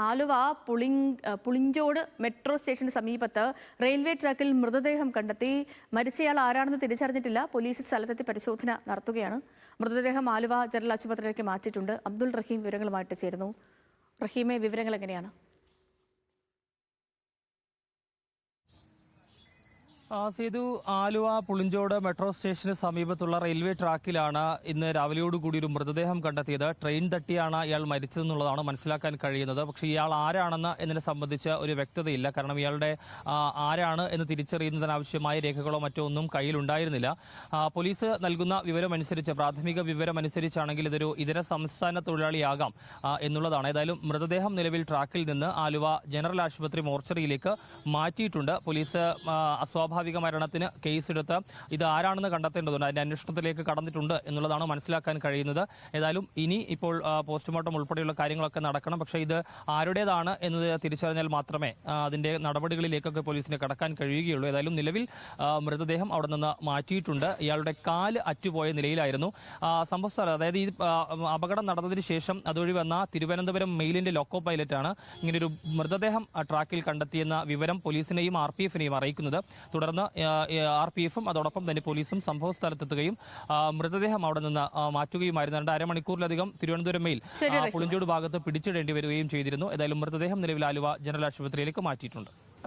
Aluva Pulinchode metro സ്റ്റേഷന് സമീപത്ത് railway ട്രാക്കിൽ മൃതദേഹം കണ്ടെത്തി. മരിച്ചയാൾ ആരാണെന്ന് തിരിച്ചറിഞ്ഞിട്ടില്ല. പോലീസ് സ്ഥലത്തെത്തി പരിശോധന നടത്തുകയാണ്. മൃതദേഹം ആലുവ ജനറൽ ആശുപത്രിയിലേക്ക് മാറ്റിയിട്ടുണ്ട്. അബ്ദുൾ റഹീം വിവരങ്ങളുമായിട്ട് ചേരുന്നു. റഹീമെ, വിവരങ്ങൾ എങ്ങനെയാണ്? സേതു, ആലുവ പുളിഞ്ചോട് മെട്രോ സ്റ്റേഷന് സമീപത്തുള്ള റെയിൽവേ ട്രാക്കിലാണ് ഇന്ന് രാവിലെയോടുകൂടി ഒരു മൃതദേഹം കണ്ടെത്തിയത്. ട്രെയിൻ തട്ടിയാണ് ഇയാൾ മരിച്ചതെന്നുള്ളതാണ് മനസ്സിലാക്കാൻ കഴിയുന്നത്. പക്ഷേ ഇയാൾ ആരാണെന്ന് എന്നതിനെ സംബന്ധിച്ച് ഒരു വ്യക്തതയില്ല. കാരണം ഇയാളുടെ ആരാണ് എന്ന് തിരിച്ചറിയുന്നതിനാവശ്യമായ രേഖകളോ മറ്റോ ഒന്നും കയ്യിലുണ്ടായിരുന്നില്ല. പോലീസ് നൽകുന്ന വിവരമനുസരിച്ച്, പ്രാഥമിക വിവരമനുസരിച്ചാണെങ്കിൽ ഇതൊരു ഇതര സംസ്ഥാന തൊഴിലാളിയാകാം എന്നുള്ളതാണ്. ഏതായാലും മൃതദേഹം നിലവിൽ ട്രാക്കിൽ നിന്ന് ആലുവ ജനറൽ ആശുപത്രി മോർച്ചറിയിലേക്ക് മാറ്റിയിട്ടുണ്ട്. പോലീസ് അസ്വാഭാവിക മരണത്തിന് കേസെടുത്ത് ഇത് ആരാണെന്ന് കണ്ടെത്തേണ്ടതുണ്ട്. അതിന്റെ അന്വേഷണത്തിലേക്ക് കടന്നിട്ടുണ്ട് എന്നുള്ളതാണ് മനസ്സിലാക്കാൻ കഴിയുന്നത്. ഏതായാലും ഇനി ഇപ്പോൾ പോസ്റ്റ്മോർട്ടം ഉൾപ്പെടെയുള്ള കാര്യങ്ങളൊക്കെ നടക്കണം. പക്ഷേ ഇത് ആരുടേതാണ് എന്നത് തിരിച്ചറിഞ്ഞാൽ മാത്രമേ അതിന്റെ നടപടികളിലേക്കൊക്കെ പോലീസിന് കടക്കാൻ കഴിയുകയുള്ളൂ. ഏതായാലും നിലവിൽ മൃതദേഹം അവിടെ നിന്ന് മാറ്റിയിട്ടുണ്ട്. ഇയാളുടെ കാല് അറ്റുപോയ നിലയിലായിരുന്നു. സംഭവ സ്ഥലം, അതായത് ഈ അപകടം നടന്നതിന് ശേഷം അതുവഴി വന്ന തിരുവനന്തപുരം മെയിലിന്റെ ലോക്കോ പൈലറ്റാണ് ഇങ്ങനൊരു മൃതദേഹം ട്രാക്കിൽ കണ്ടെത്തിയെന്ന വിവരം പോലീസിനെയും RPF-നെയും അറിയിക്കുന്നത്. തുടർന്ന് RPF-ഉം അതോടൊപ്പം തന്നെ പോലീസും സംഭവ സ്ഥലത്തെത്തുകയും മൃതദേഹം അവിടെ നിന്ന് മാറ്റുകയുമായിരുന്നു. അരമണിക്കൂറിലധികം തിരുവനന്തപുരം മെയിൽ പുളിഞ്ചോട് ഭാഗത്ത് പിടിച്ചിടേണ്ടി വരികയും ചെയ്തിരുന്നു. ഏതായാലും മൃതദേഹം നിലവിൽ ആലുവ ജനറൽ ആശുപത്രിയിലേക്ക് മാറ്റിയിട്ടുണ്ട്.